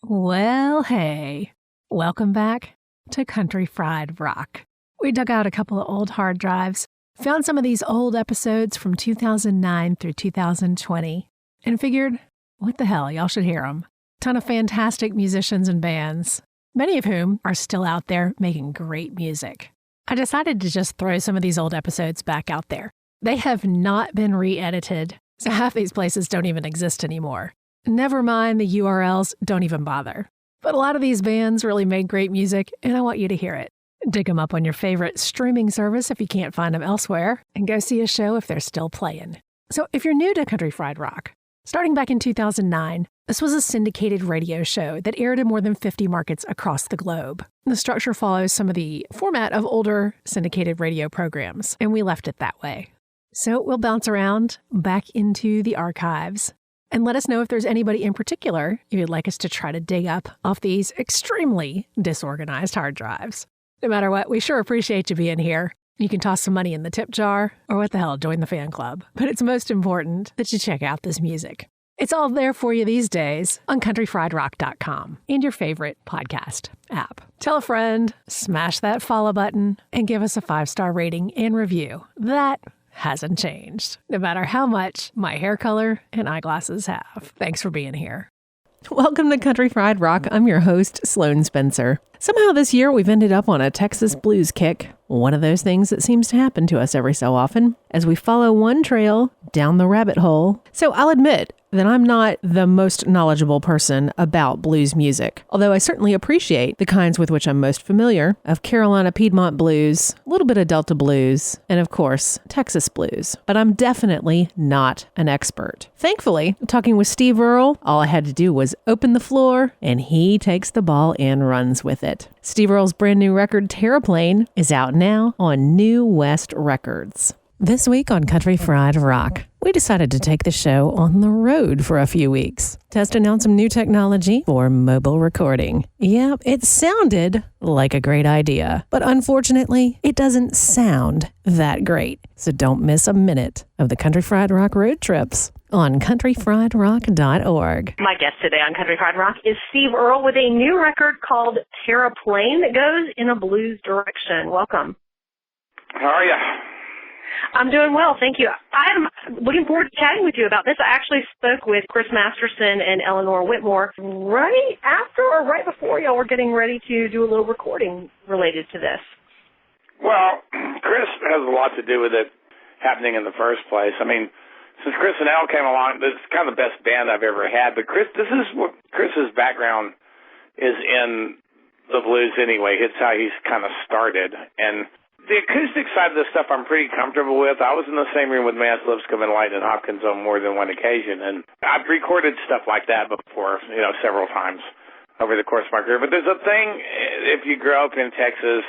Well, hey, welcome back to Country Fried Rock. We dug out a couple of old hard drives, found some of these old episodes from 2009 through 2020, and figured, what the hell, y'all should hear them. Ton of fantastic musicians and bands, many of whom are still out there making great music. I decided to just throw some of these old episodes back out there. They have not been re-edited, so half these places don't even exist anymore. Never mind the URLs, don't even bother. But a lot of these bands really made great music, and I want you to hear it. Dig them up on your favorite streaming service if you can't find them elsewhere, and go see a show if they're still playing. So if you're new to Country Fried Rock, starting back in 2009, this was a syndicated radio show that aired in more than 50 markets across the globe. The structure follows some of the format of older syndicated radio programs, and we left it that way. So we'll bounce around back into the archives and let us know if there's anybody in particular you'd like us to try to dig up off these extremely disorganized hard drives. No matter what, we sure appreciate you being here. You can toss some money in the tip jar, or what the hell, join the fan club. But it's most important that you check out this music. It's all there for you these days on countryfriedrock.com and your favorite podcast app. Tell a friend, smash that follow button, and give us a 5-star rating and review. That hasn't changed, no matter how much my hair color and eyeglasses have. Thanks for being here. Welcome to Country Fried Rock. I'm your host, Sloane Spencer. Somehow this year we've ended up on a Texas blues kick, one of those things that seems to happen to us every so often, as we follow one trail down the rabbit hole. So I'll admit that I'm not the most knowledgeable person about blues music, although I certainly appreciate the kinds with which I'm most familiar of Carolina Piedmont blues, a little bit of Delta blues, and of course, Texas blues. But I'm definitely not an expert. Thankfully, talking with Steve Earle, all I had to do was open the floor, and he takes the ball and runs with it. Steve Earle's brand new record, Terraplane, is out now on New West Records. This week on Country Fried Rock, we decided to take the show on the road for a few weeks, testing out some new technology for mobile recording. Yep, it sounded like a great idea, but unfortunately, it doesn't sound that great. So don't miss a minute of the Country Fried Rock road trips on countryfriedrock.org. My guest today on Country Fried Rock is Steve Earle with a new record called Terraplane that goes in a blues direction. Welcome. How are you? I'm doing well, thank you. I'm looking forward to chatting with you about this. I actually spoke with Chris Masterson and Eleanor Whitmore right after or right before y'all were getting ready to do a little recording related to this. Well, Chris has a lot to do with it happening in the first place. I mean, since Chris and Elle came along, this is kind of the best band I've ever had. But this is what Chris's background is in the blues anyway. It's how he's kind of started. And the acoustic side of this stuff I'm pretty comfortable with. I was in the same room with Mance, Lipscomb, and Lightnin, Hopkins on more than one occasion, and I've recorded stuff like that before, several times over the course of my career. But there's a thing, if you grow up in Texas,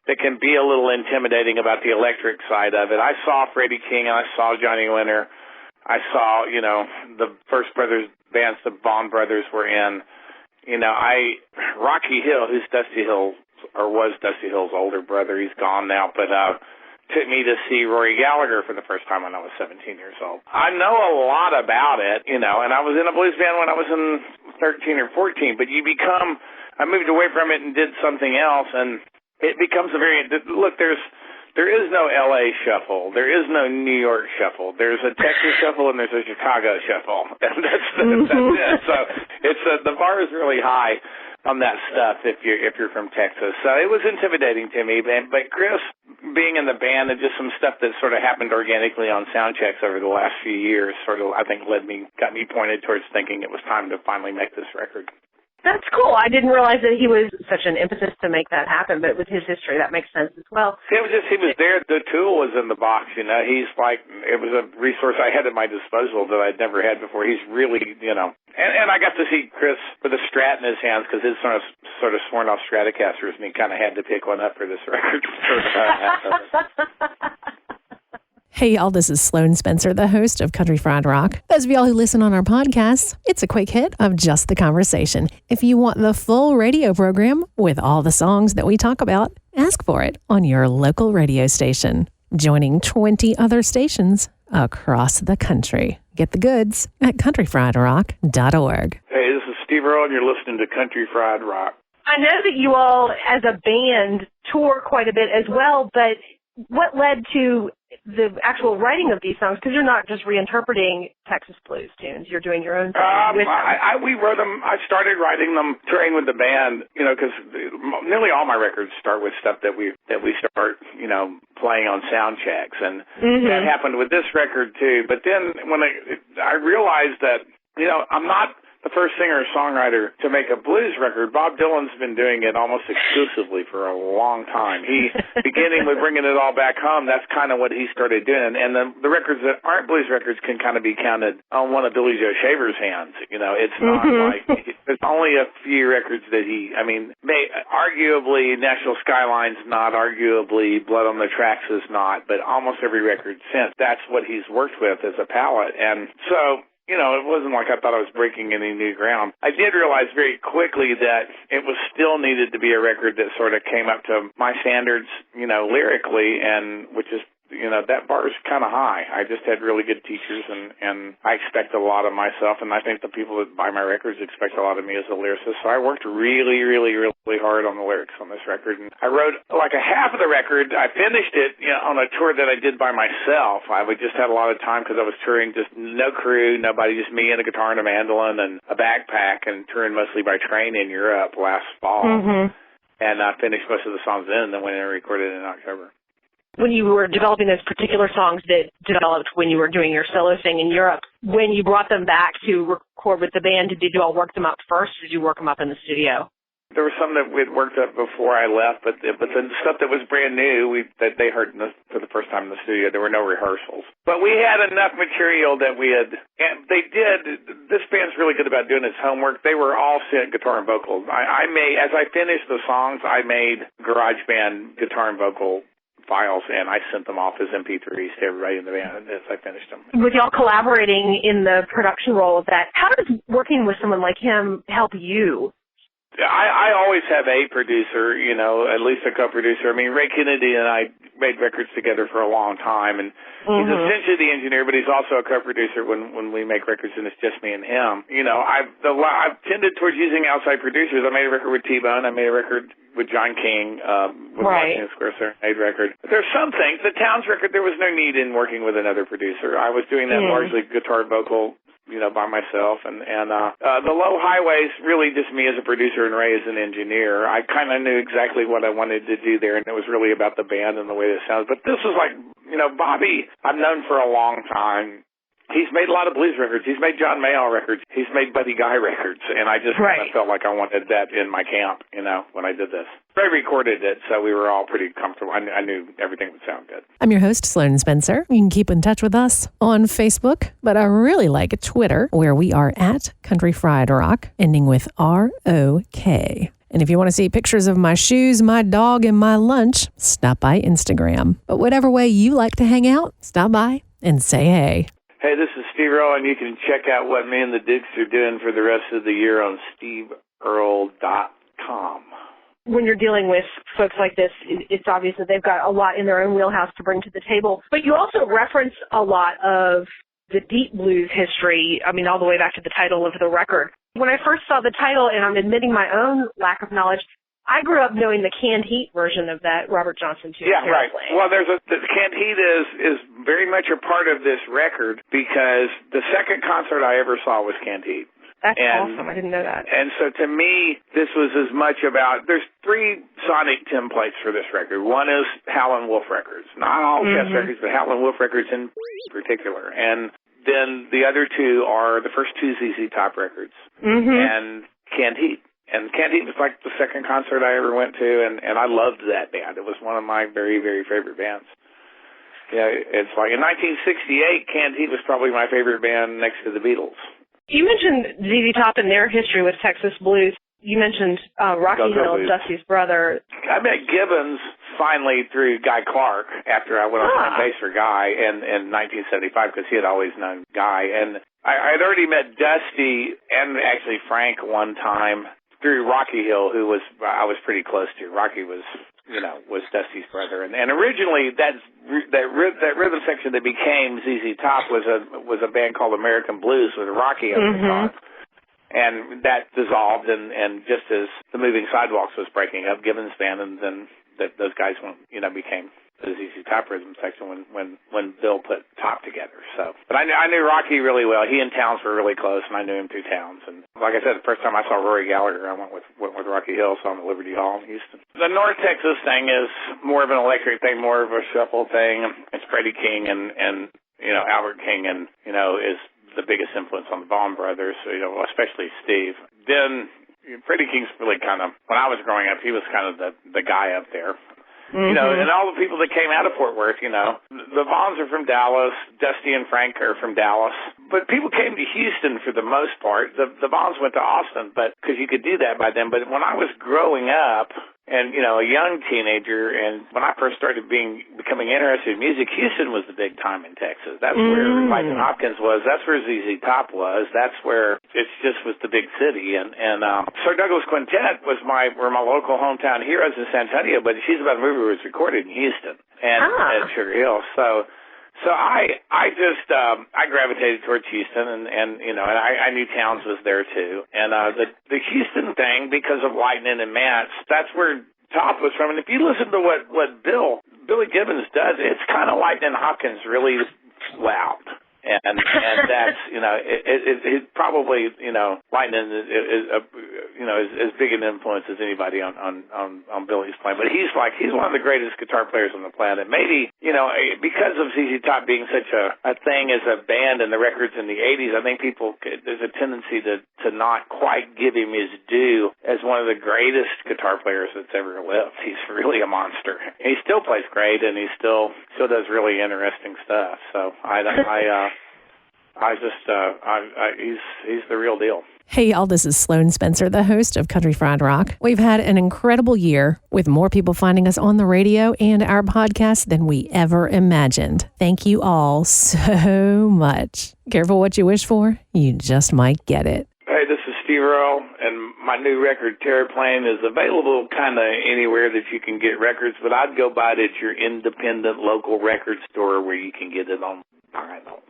that can be a little intimidating about the electric side of it. I saw Freddie King, and I saw Johnny Winter. I saw, the first brothers bands the Vaughn brothers were in. Rocky Hill, who's Dusty Hill, or was Dusty Hill's older brother. He's gone now, but took me to see Rory Gallagher for the first time when I was 17 years old. I know a lot about it, and I was in a blues band when I was in 13 or 14, but I moved away from it and did something else, and it becomes there is no L.A. shuffle. There is no New York shuffle. There's a Texas shuffle and there's a Chicago shuffle, and that's it. So the bar is really high on that stuff if you're from Texas. So it was intimidating to me, but Chris being in the band and just some stuff that sort of happened organically on sound checks over the last few years sort of, I think, got me pointed towards thinking it was time to finally make this record. That's cool. I didn't realize that he was such an impetus to make that happen, but with his history, that makes sense as well. It was he was there. The tool was in the box, He's like, it was a resource I had at my disposal that I'd never had before. He's really, And I got to see Chris with a Strat in his hands because his sort of sworn off Stratocasters, and he kind of had to pick one up for this record. Hey y'all, this is Sloane Spencer, the host of Country Fried Rock. Those of y'all who listen on our podcasts, it's a quick hit of just the conversation. If you want the full radio program with all the songs that we talk about, ask for it on your local radio station, joining 20 other stations across the country. Get the goods at countryfriedrock.org. Hey, this is Steve Earle, and you're listening to Country Fried Rock. I know that you all, as a band, tour quite a bit as well, but what led to the actual writing of these songs? Because you're not just reinterpreting Texas blues tunes. You're doing your own thing with them. We wrote them. I started writing them touring with the band, because nearly all my records start with stuff that we start, playing on sound checks. And that happened with this record, too. But then when I realized that, I'm not the first singer-songwriter to make a blues record. Bob Dylan's been doing it almost exclusively for a long time. He, beginning with Bringing It All Back Home, that's kind of what he started doing. And the records that aren't blues records can kind of be counted on one of Billy Joe Shaver's hands. It's not like, there's only a few records that arguably National Skyline's not, arguably Blood on the Tracks is not, but almost every record since, that's what he's worked with as a palette. And so, it wasn't like I thought I was breaking any new ground. I did realize very quickly that it was still needed to be a record that sort of came up to my standards, lyrically, and which is, that bar is kind of high. I just had really good teachers, and I expect a lot of myself, and I think the people that buy my records expect a lot of me as a lyricist. So I worked really, really, really hard on the lyrics on this record. And I wrote like a half of the record. I finished it on a tour that I did by myself. I would just had a lot of time because I was touring, just no crew, nobody, just me and a guitar and a mandolin and a backpack, and touring mostly by train in Europe last fall. And I finished most of the songs then, and then went in and recorded it in October. When you were developing those particular songs that developed when you were doing your solo thing in Europe, when you brought them back to record with the band, did you all work them up first, or did you work them up in the studio? There was some that we'd worked up before I left, but the stuff that was brand new, that they heard for the first time in the studio. There were no rehearsals. But we had enough material that and they did, this band's really good about doing its homework. They were all sent guitar and vocals. As I finished the songs, I made GarageBand guitar and vocal files, and I sent them off as MP3s to everybody in the band as I finished them. With y'all collaborating in the production role of that, how does working with someone like him help you? I always have a producer, at least a co-producer. I mean, Ray Kennedy and I made records together for a long time, and he's essentially the engineer, but he's also a co-producer when we make records, and it's just me and him. I've tended towards using outside producers. I made a record with T-Bone. I made a record with John King, with Washington Square Serenade record. There's some things. The Towns record, there was no need in working with another producer. I was doing that largely guitar and vocal, by myself. And the Low Highways, really just me as a producer and Ray as an engineer. I kind of knew exactly what I wanted to do there, and it was really about the band and the way it sounds. But this was like, Bobby, I've known for a long time. He's made a lot of blues records. He's made John Mayall records. He's made Buddy Guy records. And I just kind of felt like I wanted that in my camp, when I did this. I recorded it, so we were all pretty comfortable. I knew everything would sound good. I'm your host, Sloane Spencer. You can keep in touch with us on Facebook, but I really like Twitter, where we are at Country Fried Rock, ending with ROK. And if you want to see pictures of my shoes, my dog, and my lunch, stop by Instagram. But whatever way you like to hang out, stop by and say hey. Hey, this is Steve Earle, and you can check out what me and the Dukes are doing for the rest of the year on SteveEarle.com. When you're dealing with folks like this, it's obvious that they've got a lot in their own wheelhouse to bring to the table. But you also reference a lot of the deep blues history, all the way back to the title of the record. When I first saw the title, and I'm admitting my own lack of knowledge, I grew up knowing the Canned Heat version of that Robert Johnson tune. Yeah, right. Well, the Canned Heat is very much a part of this record because the second concert I ever saw was Canned Heat. That's awesome. I didn't know that. And so to me, this was as much about, there's three sonic templates for this record. One is Howlin' Wolf records. Not all Chess records, but Howlin' Wolf records in particular. And then the other two are the first two ZZ Top records and Canned Heat. And Canned Heat was like the second concert I ever went to, and I loved that band. It was one of my very, very favorite bands. Yeah, it's like in 1968, Canned Heat was probably my favorite band next to the Beatles. You mentioned ZZ Top and their history with Texas blues. You mentioned Rocky Hill, Dusty's brother. I met Gibbons finally through Guy Clark after I went on playing bass for Guy in 1975 because he had always known Guy. And I had already met Dusty and actually Frank one time through Rocky Hill, who I was pretty close to. Rocky was Dusty's brother, and originally that rhythm section that became ZZ Top was a band called American Blues with Rocky on the guitar. And that dissolved, and just as the Moving Sidewalks was breaking up, Gibbons Band, and then those guys, became the ZZ Top rhythm section when Bill put Top together. So, but I knew Rocky really well. He and Townes were really close, and I knew him through Townes. And like I said, the first time I saw Rory Gallagher, I went with Rocky Hill, saw him at Liberty Hall in Houston. The North Texas thing is more of an electric thing, more of a shuffle thing. It's Freddie King and Albert King, and is the biggest influence on the Vaughan brothers. So, especially Steve. Then Freddie King's really kind of, when I was growing up, he was kind of the guy up there. Mm-hmm. And all the people that came out of Fort Worth, the Vaughns are from Dallas, Dusty and Frank are from Dallas, but people came to Houston for the most part. The Vaughns went to Austin, but because you could do that by then. But when I was growing up, and a young teenager, and when I first started becoming interested in music, Houston was the big time in Texas. That's where Lightnin Hopkins was. That's where ZZ Top was. That's where it just was the big city. And Sir Douglas Quintet were my local hometown heroes in San Antonio, but She's About a Movie was recorded in Houston and at Sugar Hill. So I gravitated towards Houston, and I knew Townes was there too. And the Houston thing, because of Lightnin and Mance, that's where Top was from. And if you listen to what Billy Gibbons does, it's kind of Lightnin Hopkins really loud. And that's it probably Lightnin is as big an influence as anybody on Billy's playing, but he's one of the greatest guitar players on the planet. Maybe because of ZZ Top being such a thing as a band in the records in the 80s, I think there's a tendency to not quite give him his due as one of the greatest guitar players that's ever lived. He's really a monster. He still plays great, and he still does really interesting stuff. So he's the real deal. Hey, y'all, this is Sloane Spencer, the host of Country Fried Rock. We've had an incredible year with more people finding us on the radio and our podcast than we ever imagined. Thank you all so much. Careful what you wish for. You just might get it. Hey, this is Steve Earle, and my new record, Terraplane, is available kind of anywhere that you can get records, but I'd go buy it at your independent local record store where you can get it on vinyl.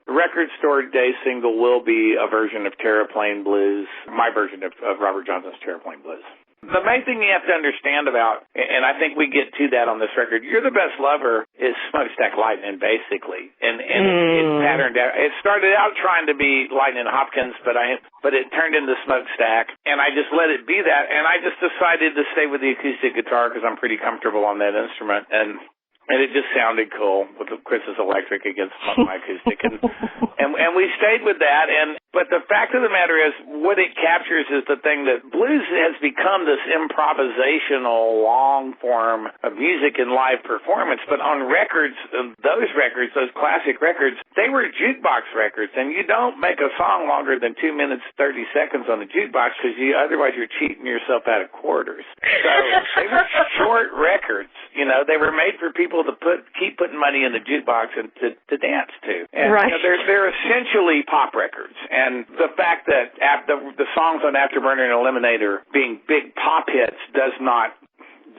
The record store day single will be a version of Terraplane Blues, my version of Robert Johnson's Terraplane Blues. The main thing you have to understand about, and I think we get to that on this record, You're the Best Lover is Smokestack Lightnin, basically. And it patterned out. It started out trying to be Lightnin Hopkins, but it turned into Smokestack, and I just let it be that. And I just decided to stay with the acoustic guitar because I'm pretty comfortable on that instrument. And it just sounded cool with Chris's electric against my acoustic, and we stayed with that. But the fact of the matter is, what it captures is the thing that blues has become this improvisational, long form of music and live performance. But on records, those classic records, they were jukebox records, and you don't make a song longer than 2 minutes 30 seconds on the jukebox because otherwise you're cheating yourself out of quarters. So they were short records. They were made for people to keep putting money in the jukebox and to dance to. And right. They're essentially pop records. And the fact that the songs on Afterburner and Eliminator being big pop hits does not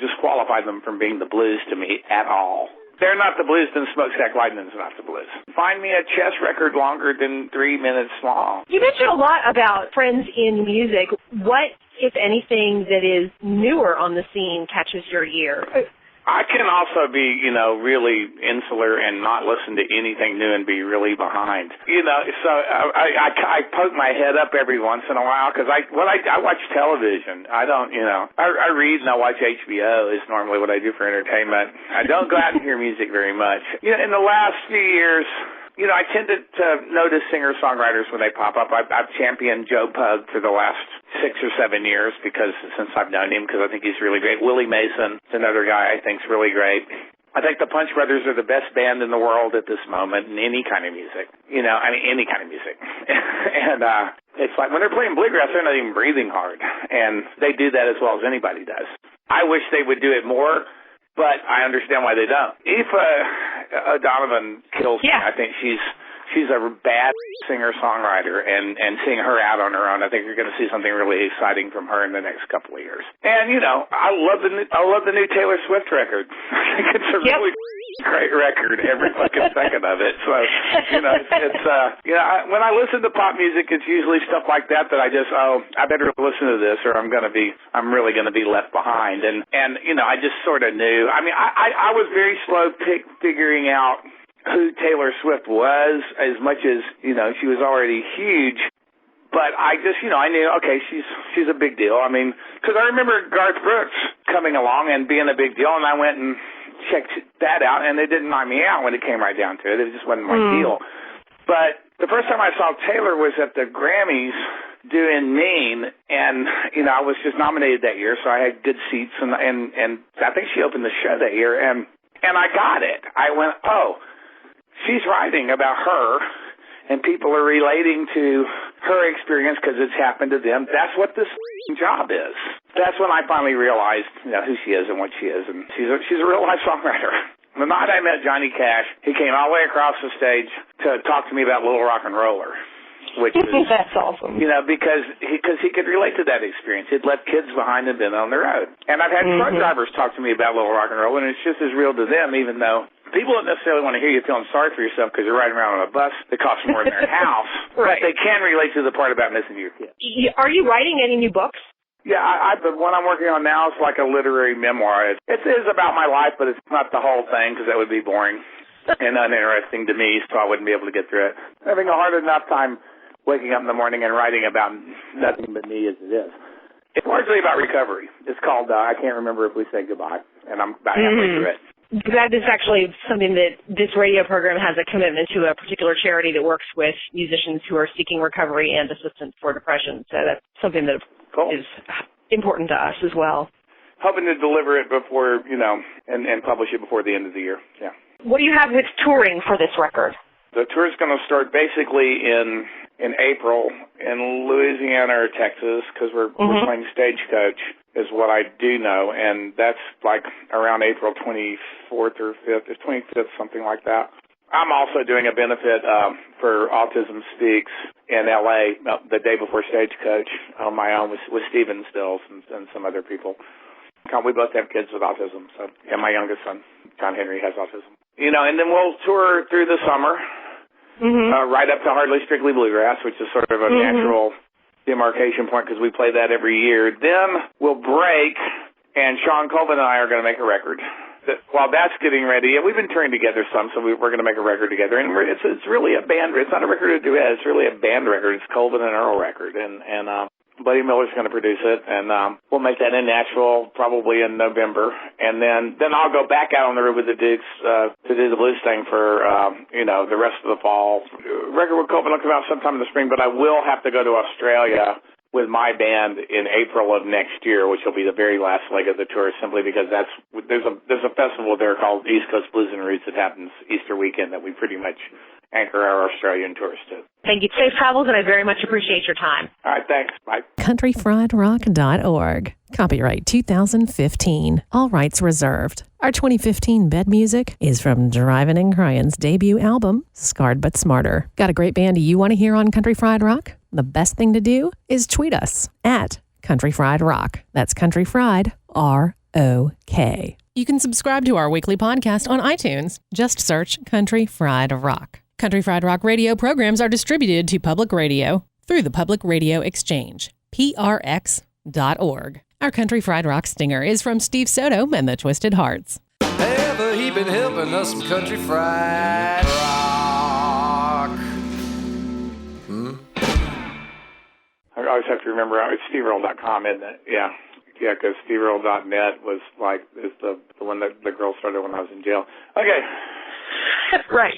disqualify them from being the blues to me at all. They're not the blues, then Smokestack Lightnin's not the blues. Find me a chess record longer than 3 minutes long. You mentioned a lot about friends in music. What, if anything, that is newer on the scene catches your ear? I can also be, really insular and not listen to anything new and be really behind. So I poke my head up every once in a while because I watch television. I don't, I read and I watch HBO is normally what I do for entertainment. I don't go out and hear music very much. In the last few years, I tended to notice singer-songwriters when they pop up. I've championed Joe Pug for the last 6 or 7 years since I've known him because I think he's really great. Willie Mason is another guy I think is really great. I think the Punch Brothers are the best band in the world at this moment in any kind of music. Any kind of music. And it's like when they're playing bluegrass, they're not even breathing hard. And they do that as well as anybody does. I wish they would do it more. But I understand why they don't. Aoife O'Donovan kills me. I think she's she's a bad singer-songwriter, and seeing her out on her own, I think you're going to see something really exciting from her in the next couple of years. And, I love the new Taylor Swift record. I think it's a really great record, every fucking second of it. So, when I listen to pop music, it's usually stuff like that I better listen to this, or I'm really going to be left behind. And I just sort of knew. I mean, I was very slow figuring out who Taylor Swift was, as much as, she was already huge. But I just, I knew, okay, she's a big deal. I mean, because I remember Garth Brooks coming along and being a big deal, and I went and checked that out, and it didn't knock me out when it came right down to it. It just wasn't my deal. But the first time I saw Taylor was at the Grammys doing Mean, and, I was just nominated that year, so I had good seats, and I think she opened the show that year, and I got it. I went, oh, she's writing about her, and people are relating to her experience because it's happened to them. That's what this job is. That's when I finally realized, who she is and what she is, and she's a real life songwriter. The night I met Johnny Cash, he came all the way across the stage to talk to me about Little Rock and Roller, which was that's awesome. Because he could relate to that experience. He'd left kids behind and been on the road. And I've had truck drivers talk to me about Little Rock and Roller, and it's just as real to them, even though people don't necessarily want to hear you feeling sorry for yourself because you're riding around on a bus that costs more than their house. Right. But they can relate to the part about missing your kids. Are you writing any new books? Yeah, the one I'm working on now is like a literary memoir. It is about my life, but it's not the whole thing because that would be boring and uninteresting to me, so I wouldn't be able to get through it. Having a hard enough time waking up in the morning and writing about nothing but me as it is. It's largely about recovery. It's called I Can't Remember If We Say Goodbye, and I'm about halfway through it. That is actually something that this radio program has a commitment to a particular charity that works with musicians who are seeking recovery and assistance for depression. So that's something that is important to us as well. Hoping to deliver it before, and publish it before the end of the year. Yeah. What do you have with touring for this record? The tour is going to start basically in April in Louisiana or Texas because we're playing Stagecoach is what I do know, and that's like around April 24th or 5th. It's 25th, something like that. I'm also doing a benefit for Autism Speaks in L.A. The day before Stagecoach on my own with Steven Stills and some other people. We both have kids with autism, and my youngest son, John Henry, has autism. And then we'll tour through the summer, right up to Hardly Strictly Bluegrass, which is sort of a natural demarcation point because we play that every year. Then we'll break, and Sean Colvin and I are going to make a record. While that's getting ready, and we've been touring together some, so we're going to make a record together. And it's really a band. It's not a record of duet. It's really a band record. It's Colvin and Earle record, and Buddy Miller's going to produce it, and we'll make that in Nashville probably in November. And then I'll go back out on the road with the Dukes to do the blues thing for, the rest of the fall. Record with Colvin will come out sometime in the spring, but I will have to go to Australia with my band in April of next year, which will be the very last leg of the tour, simply because there's a festival there called East Coast Blues and Roots that happens Easter weekend that we pretty much anchor our Australian tours to. Thank you. Safe travels, and I very much appreciate your time. All right, thanks. Bye. CountryFriedRock.org. Copyright 2015. All rights reserved. Our 2015 bed music is from Drivin' and Cryin's debut album, Scarred But Smarter. Got a great band you want to hear on Country Fried Rock? The best thing to do is tweet us at Country Fried Rock. That's Country Fried, R-O-K. You can subscribe to our weekly podcast on iTunes. Just search Country Fried Rock. Country Fried Rock radio programs are distributed to public radio through the Public Radio Exchange, prx.org. Our Country Fried Rock stinger is from Steve Soto and the Twisted Hearts. Ever he been helping us some Country Fried Rock? I always have to remember, it's SteveEarle.com, isn't it? Yeah. Yeah, because SteveEarle.net is the one that the girl started when I was in jail. Okay. Right.